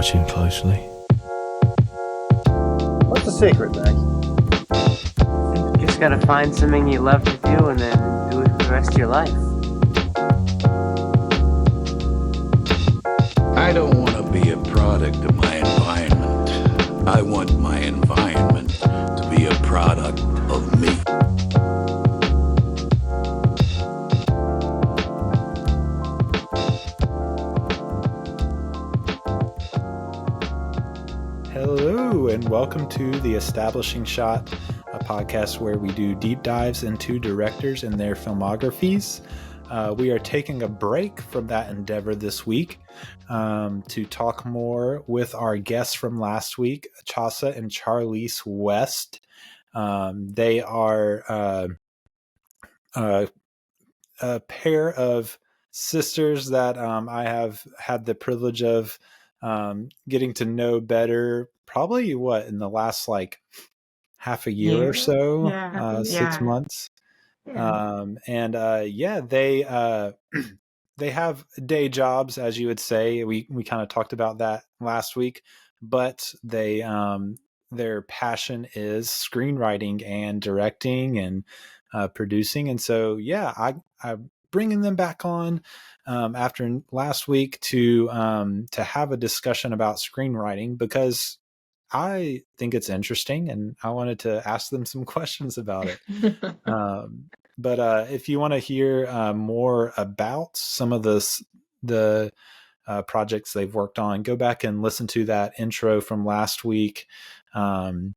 watching closely. What's the secret, Max? You just gotta find something you love to do and then do it for the rest of your life. I don't want to be a product of my environment. I want my environment to be a product of me. Hello, and welcome to The Establishing Shot, a podcast where we do deep dives into directors and their filmographies. We are taking a break from that endeavor this week to talk more with our guests from last week, Chasah and Charliese West. They are a pair of sisters that I have had the privilege of getting to know better, probably in the last half a year or so, 6 months. They have day jobs, as you would say. We kind of talked about that last week, but they their passion is screenwriting and directing and producing. And so, I'm bringing them back on after last week to have a discussion about screenwriting, because I think it's interesting and I wanted to ask them some questions about it. But if you want to hear more about some of the projects they've worked on, go back and listen to that intro from last week and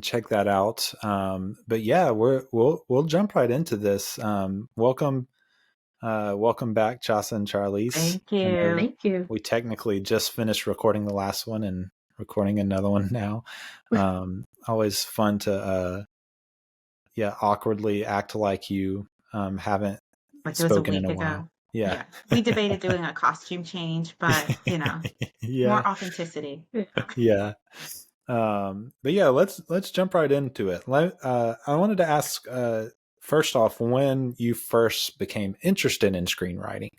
check that out. But yeah, we'll jump right into this. Welcome back, Chasah and Charliese. Thank you. Thank you. We technically just finished recording the last one and recording another one now. Always fun to awkwardly act like you haven't spoken in a while. Yeah. We debated doing a costume change, but more authenticity. Yeah. But yeah, let's jump right into it. I wanted to ask first off, when you first became interested in screenwriting.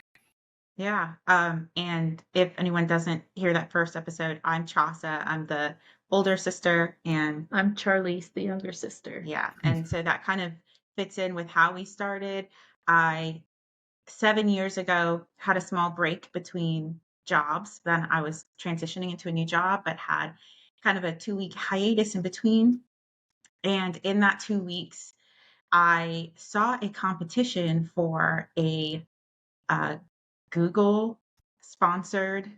Yeah. And if anyone doesn't hear that first episode, I'm Chasah. I'm the older sister, and I'm Charliese, the younger sister. Yeah. And so that kind of fits in with how we started. 7 years ago, had a small break between jobs. Then I was transitioning into a new job, but had kind of a 2-week hiatus in between. And in that 2 weeks, I saw a competition for a Google sponsored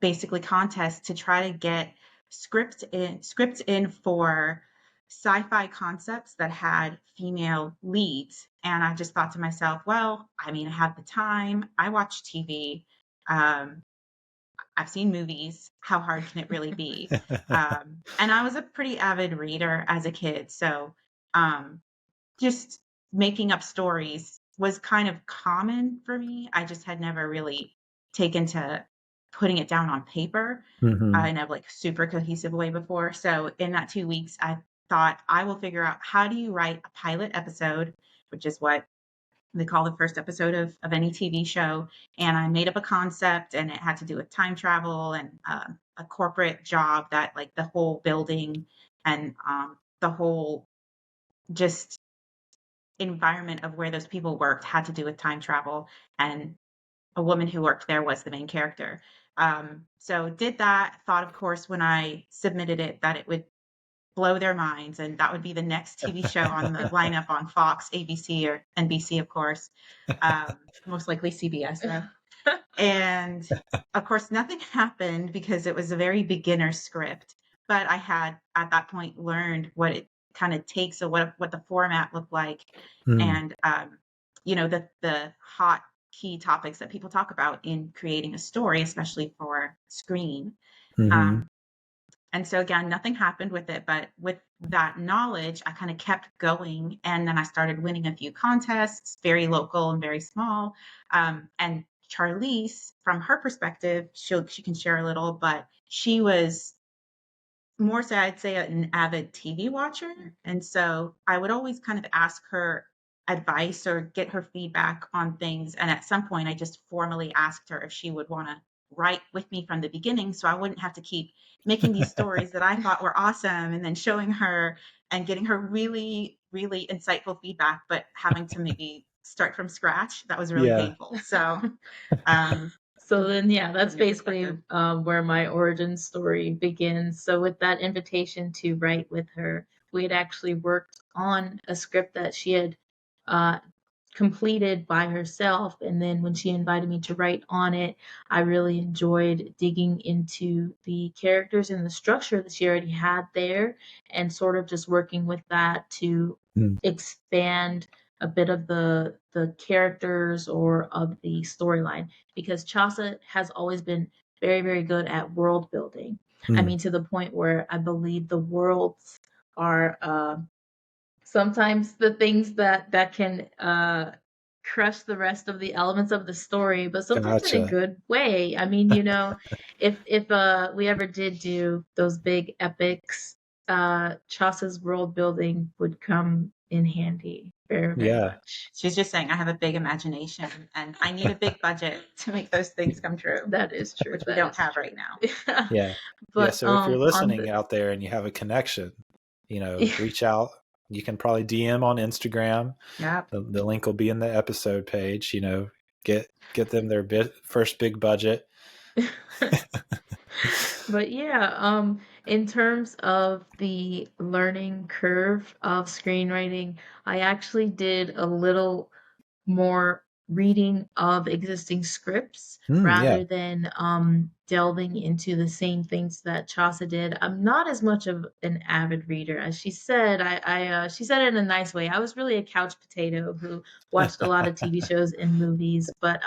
basically contest to try to get scripts in for sci-fi concepts that had female leads. And I just thought to myself, well, I have the time. I watch TV. I've seen movies. How hard can it really be? And I was a pretty avid reader as a kid. So just making up stories was kind of common for me. I just had never really taken to putting it down on paper in a super cohesive way before. So in that 2 weeks, I thought I will figure out, how do you write a pilot episode, which is what they call the first episode of any TV show. And I made up a concept, and it had to do with time travel and a corporate job that the whole building and the whole just environment of where those people worked had to do with time travel, and a woman who worked there was the main character. So did that, thought of course when I submitted it that it would blow their minds, and that would be the next TV show on the lineup on Fox, ABC, or NBC, of course. Most likely CBS though. And of course nothing happened because it was a very beginner script, but I had at that point learned what it kind of takes, so what the format looked like, and the hot key topics that people talk about in creating a story, especially for screen. And so again, nothing happened with it, but with that knowledge, I kind of kept going, and then I started winning a few contests, very local and very small. And Charliese, from her perspective, she can share a little, but she was more so, I'd say, an avid TV watcher. And so I would always kind of ask her advice or get her feedback on things. And at some point, I just formally asked her if she would want to write with me from the beginning, so I wouldn't have to keep making these stories that I thought were awesome and then showing her and getting her really, really insightful feedback, but having to maybe start from scratch. That was really Yeah. painful. So, um, So then, yeah, that's from your basically perspective. where my origin story begins. So with that invitation to write with her, we had actually worked on a script that she had uh, completed by herself. And then when she invited me to write on it, I really enjoyed digging into the characters and the structure that she already had there and sort of just working with that to Mm. expand a bit of the characters or of the storyline, because Chaucer has always been very, very good at world building. I Mm. mean, to the point where I believe the worlds are sometimes the things that can crush the rest of the elements of the story, but sometimes in a Gotcha. good way. I mean, if we ever did do those big epics, Chaucer's world building would come in handy very, very Yeah. much. She's just saying, I have a big imagination and I need a big budget to make those things come true, That is true. which we That don't is have true. right now. Yeah. Yeah. But So if you're on listening the out there and you have a connection, reach out. You can probably DM on Instagram. Yep. The link will be in the episode page. Get them their first big budget. But yeah, in terms of the learning curve of screenwriting, I actually did a little more reading of existing scripts Yeah. rather than delving into the same things that Chaucer did. I'm not as much of an avid reader as she said. She said it in a nice way. I was really a couch potato who watched a lot of TV shows and movies, but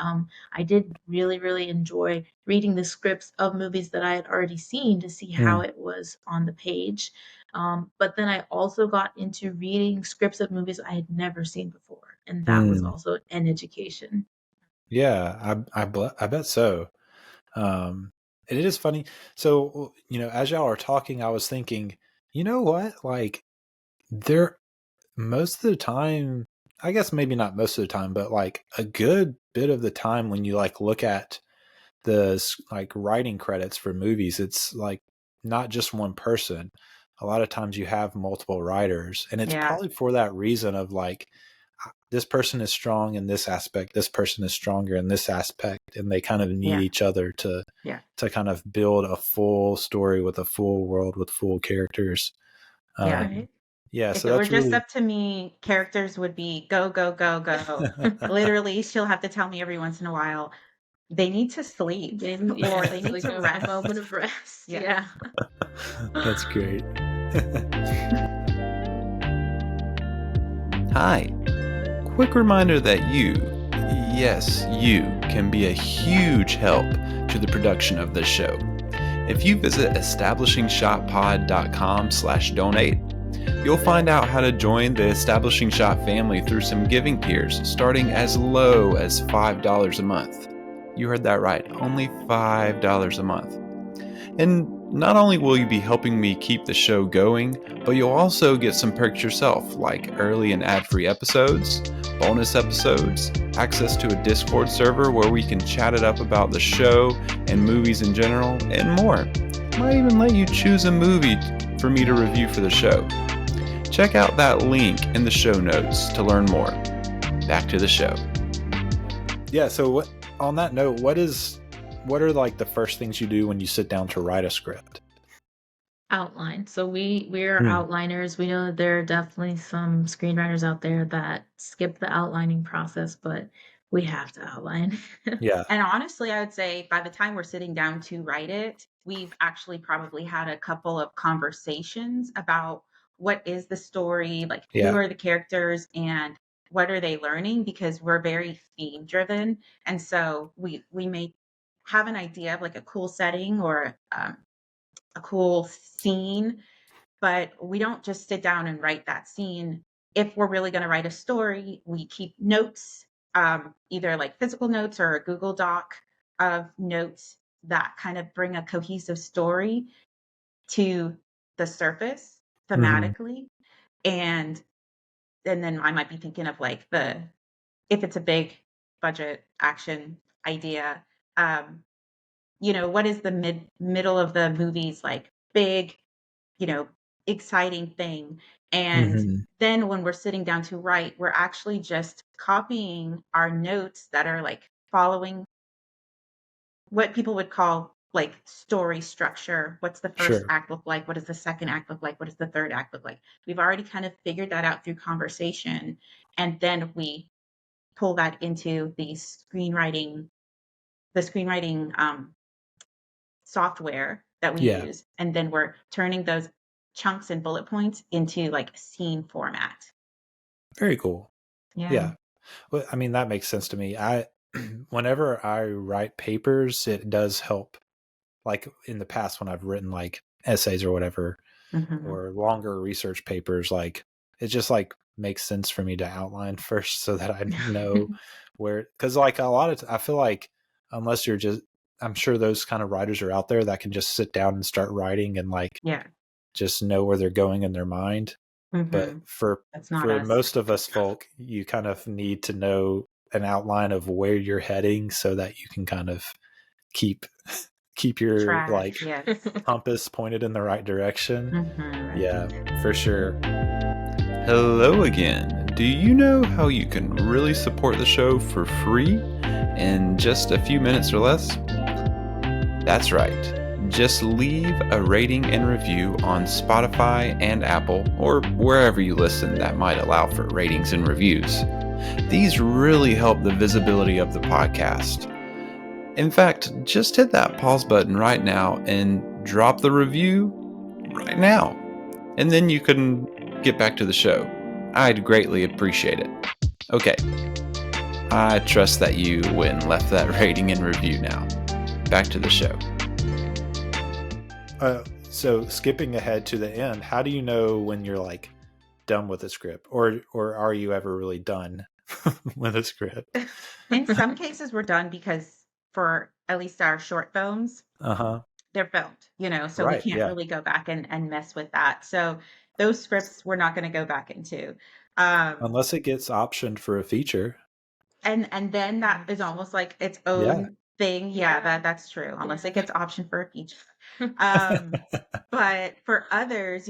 I did really, really enjoy reading the scripts of movies that I had already seen to see how Mm. it was on the page. But then I also got into reading scripts of movies I had never seen before, and that was Mm. also an education. Yeah. I bet so. It is funny. So, as y'all are talking, I was thinking, you know what? Like, there, most of the time, I guess maybe not most of the time, but like a good bit of the time when you like look at the like writing credits for movies, it's like not just one person. A lot of times you have multiple writers, and it's Yeah. probably for that reason of like, this person is strong in this aspect, this person is stronger in this aspect, and they kind of need Yeah. each other to Yeah. kind of build a full story with a full world with full characters. Yeah. Right? Yeah, If so it were that's just really up to me, characters would be go, go, go, go. Literally, she'll have to tell me every once in a while, they need to sleep or they It's need like to a rest. moment of rest. Yeah. That's great. Hi. Quick reminder that you, yes, you, can be a huge help to the production of this show. If you visit establishingshotpod.com/donate, you'll find out how to join the Establishing Shot family through some giving tiers starting as low as $5 a month. You heard that right, only $5 a month. And not only will you be helping me keep the show going, but you'll also get some perks yourself, like early and ad-free episodes, bonus episodes, access to a Discord server where we can chat it up about the show and movies in general, and more. Might even let you choose a movie for me to review for the show. Check out that link in the show notes to learn more. Back to the show. Yeah, so on that note, what are like the first things you do when you sit down to write a script? Outline. So we're outliners. We know that there are definitely some screenwriters out there that skip the outlining process, but we have to outline. Yeah. And honestly, I would say by the time we're sitting down to write it, we've actually probably had a couple of conversations about what is the story, like who Yeah. are the characters and what are they learning, because we're very theme driven. And so we may have an idea of like a cool setting or a cool scene, but we don't just sit down and write that scene. If we're really going to write a story, we keep notes, either like physical notes or a Google Doc of notes that kind of bring a cohesive story to the surface thematically. And then I might be thinking of like if it's a big budget action idea, um, what is the middle of the movie's like big, you know, exciting thing. And Mhm. then when we're sitting down to write, we're actually just copying our notes that are like following what people would call like story structure. What's the first Sure. act look like? What does the second act look like? What does the third act look like? We've already kind of figured that out through conversation. And then we pull that into the screenwriting software that we Yeah. use. And then we're turning those chunks and bullet points into like scene format. Very cool. Yeah. Yeah. Well, I mean, that makes sense to me. Whenever I write papers, it does help. Like in the past, when I've written like essays or whatever, Hmm. or longer research papers, like it just like makes sense for me to outline first so that I know where, because like a lot of, I feel like unless you're just, I'm sure those kind of writers are out there that can just sit down and start writing and like Yeah. just know where they're going in their mind. But Hmm. for That's not for us. most of us folk, you kind of need to know an outline of where you're heading so that you can kind of keep keep your Track. like Yes. compass pointed in the right direction. Hmm. Yeah, for sure. Hello again. Do you know how you can really support the show for free in just a few minutes or less? That's right. Just leave a rating and review on Spotify and Apple, or wherever you listen that might allow for ratings and reviews. These really help the visibility of the podcast. In fact, just hit that pause button right now and drop the review right now. And then you can get back to the show. I'd greatly appreciate it. Okay, I trust that you went and left that rating and review now. Back to the show. So skipping ahead to the end, how do you know when you're like done with a script, or are you ever really done with a script? In some cases, we're done because for at least our short films, Uh-huh. they're filmed, so we Right. can't Yeah. really go back and mess with that. So those scripts we're not going to go back into. Um, Unless it gets optioned for a feature. and then that is almost like its Yeah. own thing. Yeah, that's true. Unless it gets optioned for a feature. Um, but for others,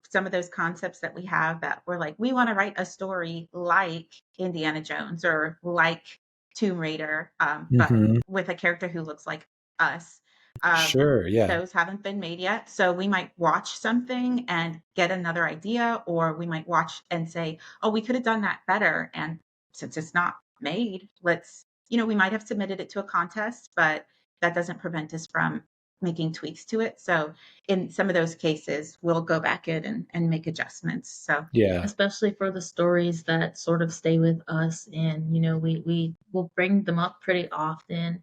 some of those concepts that we have that we're like, we want to write a story like Indiana Jones or like Tomb Raider, but Hmm. with a character who looks like us. Um, Sure. Yeah. those haven't been made yet. So we might watch something and get another idea, or we might watch and say, oh, we could have done that better. And since it's not made, we might have submitted it to a contest, but that doesn't prevent us from making tweaks to it. So in some of those cases, we'll go back in and make adjustments. So Yeah. Especially for the stories that sort of stay with us, and we will bring them up pretty often.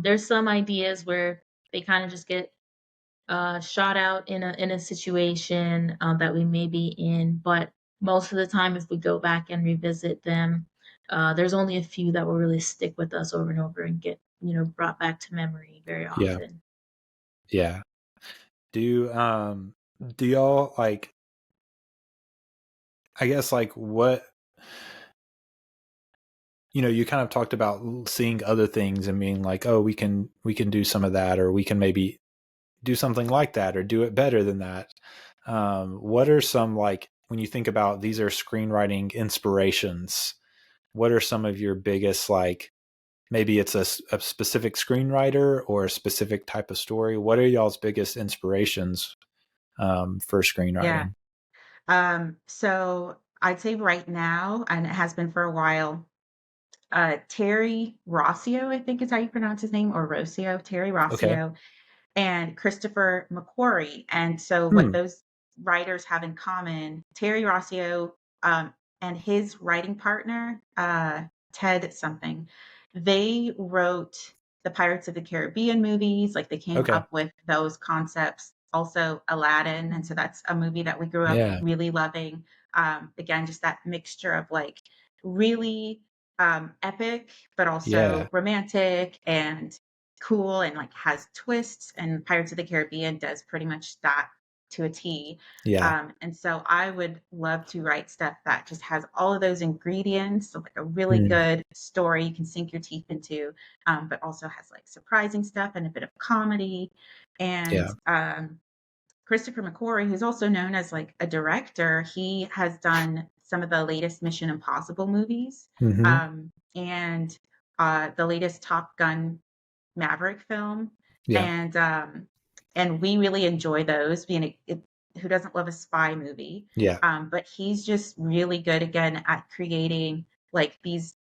There's some ideas where they kind of just get shot out in a situation that we may be in, but most of the time, if we go back and revisit them, there's only a few that will really stick with us over and over and get brought back to memory very Yeah. often. Yeah. Do y'all like, I guess like what, you kind of talked about seeing other things and being like, oh, we can do some of that, or we can maybe do something like that or do it better than that. What are some, like, when you think about these are screenwriting inspirations, what are some of your biggest, like, maybe it's a specific screenwriter or a specific type of story? What are y'all's biggest inspirations for yeah. screenwriting? So I'd say right now, and it has been for a while, Terry Rossio, I think is how you pronounce his name, or Rossio, Terry Okay. Rossio, and Christopher McQuarrie. And so what Hmm. those writers have in common, Terry Rossio and his writing partner, Ted something, they wrote the Pirates of the Caribbean movies. Like they came Okay. up with those concepts. Also Aladdin. And so that's a movie that we grew up Yeah. really loving. Again, just that mixture of like really epic, but Yeah. also romantic and cool and like has twists, and Pirates of the Caribbean does pretty much that to a T. Yeah. And so I would love to write stuff that just has all of those ingredients, so like a really Mm. good story you can sink your teeth into, but also has like surprising stuff and a bit of comedy. And Yeah. Christopher McQuarrie, who's also known as like a director, he has done some of the latest Mission Impossible movies, Hmm. and the latest Top Gun Maverick film, Yeah. and we really enjoy those. Who doesn't love a spy movie? Yeah. But he's just really good again at creating like these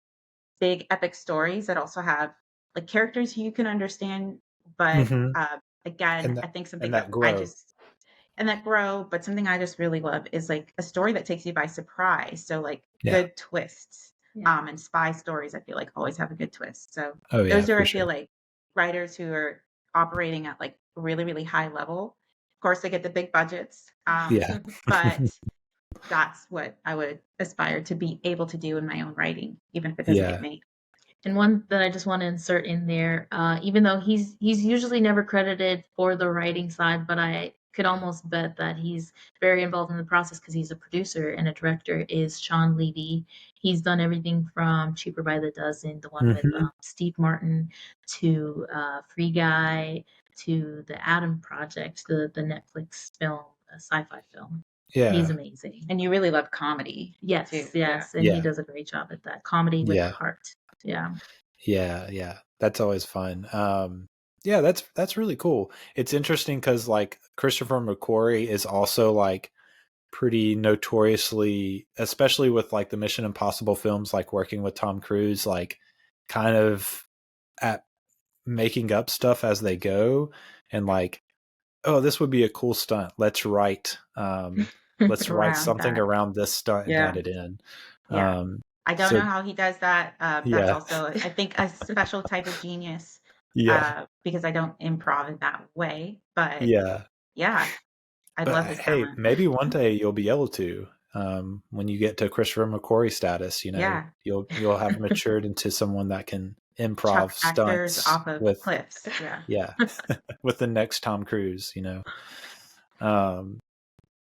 big epic stories that also have like characters you can understand, but Hmm. again, And I that think something and that that I grow. just and that grow, but something I just really love is like a story that takes you by surprise. So like Yeah. good twists. Yeah. And spy stories I feel like always have a good twist. So Oh yeah, those are for I feel sure. like writers who are operating at like a really, really high level. Of course they get the big budgets. Yeah. But that's what I would aspire to be able to do in my own writing, even if it doesn't get Yeah. made. And one that I just want to insert in there, even though he's usually never credited for the writing side, but I could almost bet that he's very involved in the process because he's a producer and a director, is Sean Levy. He's done everything from Cheaper by the Dozen, the one with Hmm. Steve Martin, to Free Guy, to the Adam Project, the Netflix film, sci-fi film. He's Yeah. amazing. And you really love comedy too. Yes, Yeah. yes, and he Yeah. does a great job at that. Comedy with Yeah. heart. Yeah. Yeah. Yeah. That's always fun. Yeah, that's really cool. It's interesting because like Christopher McQuarrie is also like pretty notoriously, especially with like the Mission Impossible films, like working with Tom Cruise, like kind of at making up stuff as they go, and like, oh, this would be a cool stunt. Let's write Around something that. around this stunt and Yeah. add it in. Yeah. I don't So know how he does that. That's yeah, also, I think, a special type of genius, yeah, because I don't improv in that way. But yeah. yeah, I But love his hey, talent. maybe one day you'll be able to. When you get to Christopher McQuarrie status, Yeah. you'll have matured into someone that can improv Chuck actors stunts off of with, cliffs. Yeah. yeah, with the next Tom Cruise. Um,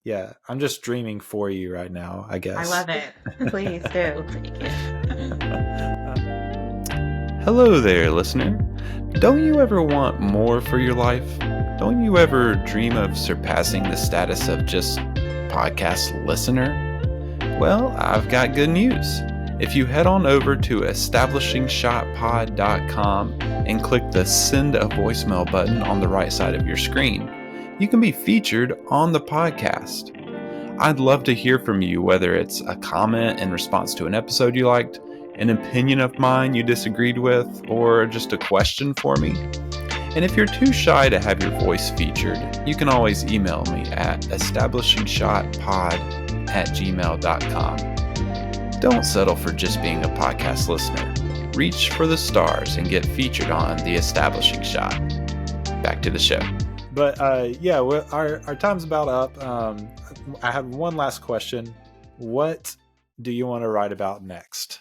yeah, I'm just dreaming for you right now, I I guess. love it. Please do. Take it. Hello there, listener. Don't you ever want more for your life? Don't you ever dream of surpassing the status of just podcast listener? Well, I've got good news. If you head on over to establishingshotpod.com and click the send a voicemail button on the right side of your screen, you can be featured on the podcast. I'd love to hear from you, whether it's a comment in response to an episode you liked, an opinion of mine you disagreed with, or just a question for me. And if you're too shy to have your voice featured, you can always email me at establishingshotpod@gmail.com. Don't settle for just being a podcast listener. Reach for the stars and get featured on The Establishing Shot. Back to the show. But yeah, our time's about up. I have one last question. What do you want to write about next?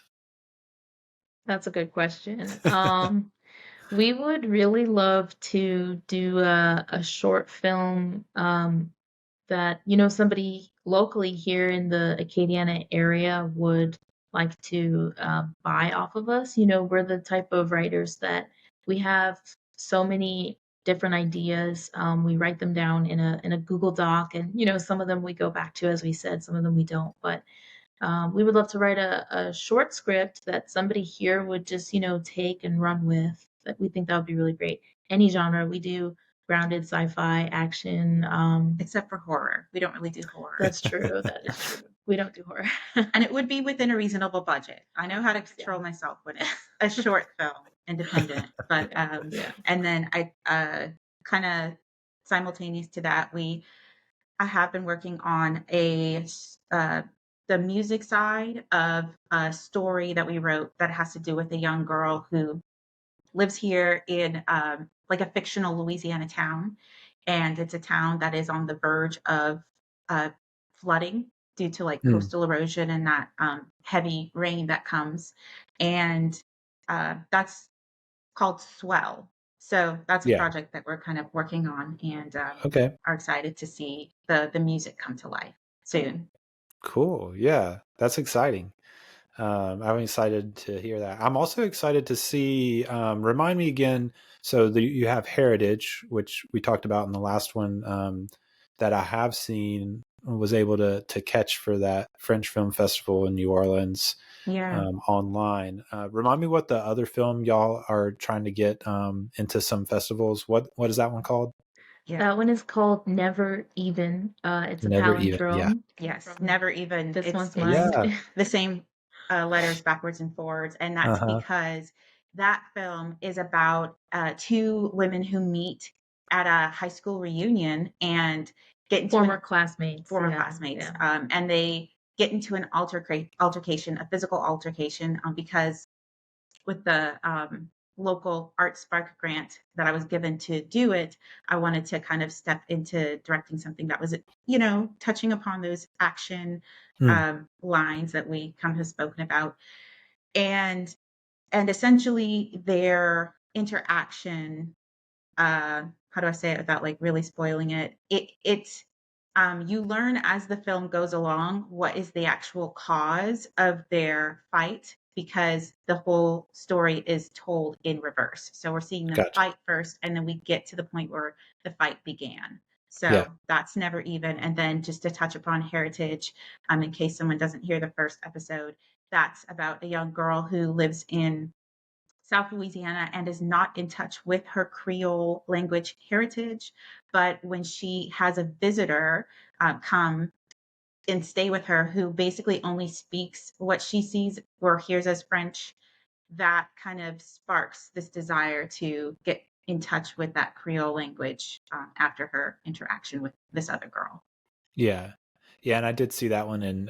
That's a good question. We would really love to do a short film that, somebody locally here in the Acadiana area would like to buy off of us. We're the type of writers that we have so many different ideas. We write them down in a Google Doc, and some of them we go back to, as we said, some of them we don't. But we would love to write a short script that somebody here would just, take and run with. That we think that would be really great. Any genre, we do grounded sci-fi, action. Except for horror. We don't really do horror. That's true. That is true. We don't do horror. And it would be within a reasonable budget. I know how to control myself when it's a short film, independent. But Yeah. and then I kind of simultaneous to that, I have been working on the music side of a story that we wrote that has to do with a young girl who lives here in like a fictional Louisiana town, and it's a town that is on the verge of flooding due to like Mm. coastal erosion and that heavy rain that comes, and that's called Swell. So that's a Yeah. project that we're kind of working on, and Okay. are excited to see the music come to life soon. Cool. Yeah, that's exciting. I'm excited to hear that. I'm also excited to see. Remind me again. So you have Heritage, which we talked about in the last one, that I have seen, was able to catch for that French Film Festival in New Orleans Yeah. online. Remind me what the other film y'all are trying to get into some festivals. What is that one called? Yeah. That one is called Never Even. It's a Never Even. Yeah. palindrome. Yes. From Never Even. this It's one's mine. Yeah. the same letters backwards and forwards, and that's Uh-huh. because that film is about two women who meet at a high school reunion and get into Former classmates. classmates, and they get into an altercation, a physical altercation, because with the local Art Spark grant that I was given to do it, I wanted to kind of step into directing something that was, touching upon those action Mm. lines that we kind of have spoken about, and essentially their interaction. How do I say it without like really spoiling it? It's you learn as the film goes along what is the actual cause of their fight, because the whole story is told in reverse. So we're seeing them Gotcha. fight first, and then we get to the point where the fight began. So Yeah. that's Never Even. And then just to touch upon Heritage, in case someone doesn't hear the first episode, that's about a young girl who lives in South Louisiana and is not in touch with her Creole language heritage. But when she has a visitor come and stay with her who basically only speaks what she sees or hears as French, that kind of sparks this desire to get in touch with that Creole language after her interaction with this other girl. Yeah. Yeah, and I did see that one, and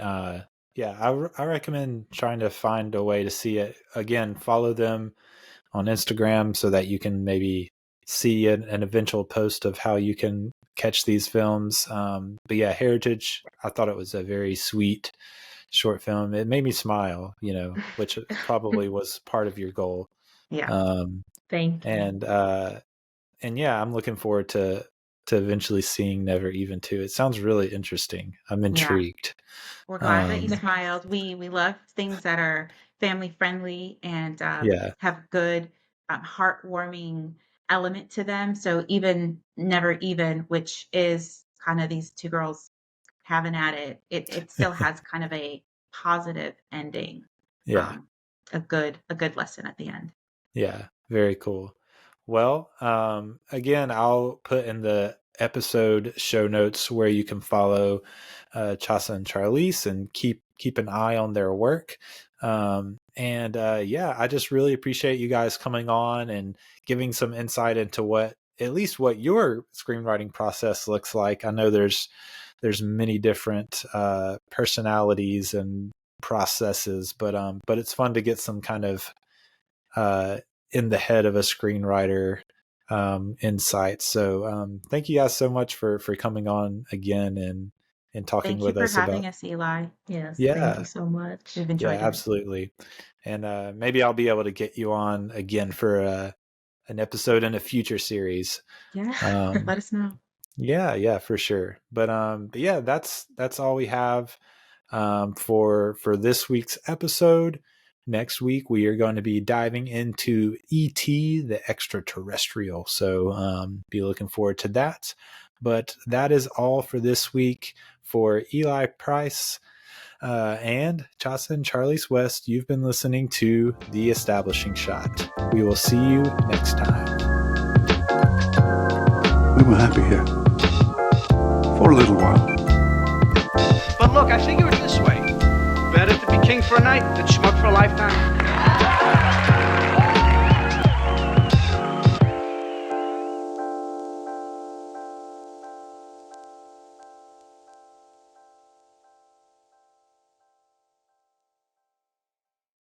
yeah, I recommend trying to find a way to see it. Again, follow them on Instagram so that you can maybe see an eventual post of how you can catch these films. But yeah, Heritage, I thought it was a very sweet short film. It made me smile, which probably was part of your goal. Yeah. Thank you. And yeah, I'm looking forward to eventually seeing Never Even too. It sounds really interesting. I'm intrigued. We're glad that you smiled. We love things that are family friendly and Yeah. have good heartwarming element to them. So even Never Even, which is kind of these two girls having at it, it still has kind of a positive ending. Yeah. A good lesson at the end. Yeah, very cool. Well, again, I'll put in the episode show notes where you can follow Chasah and Charliese and keep an eye on their work. Yeah, I just really appreciate you guys coming on and giving some insight into at least what your screenwriting process looks like. I know there's many different personalities and processes, but it's fun to get some kind of in the head of a screenwriter insight. So thank you guys so much for coming on again and talking with us about. Thank you for having us, Eli. Yes, Yeah. thank you so much. We've enjoyed it. Absolutely. And maybe I'll be able to get you on again for an episode in a future series. Yeah. Let us know. Yeah, for sure. But yeah, that's all we have for this week's episode. Next week, we are going to be diving into E.T., the Extraterrestrial. So be looking forward to that. But that is all for this week. For Eli Price and Chasah and Charliese West, you've been listening to The Establishing Shot. We will see you next time. We were happy here. For a little while. But look, I figure it this way. Better to be king for a night than schmuck for a lifetime.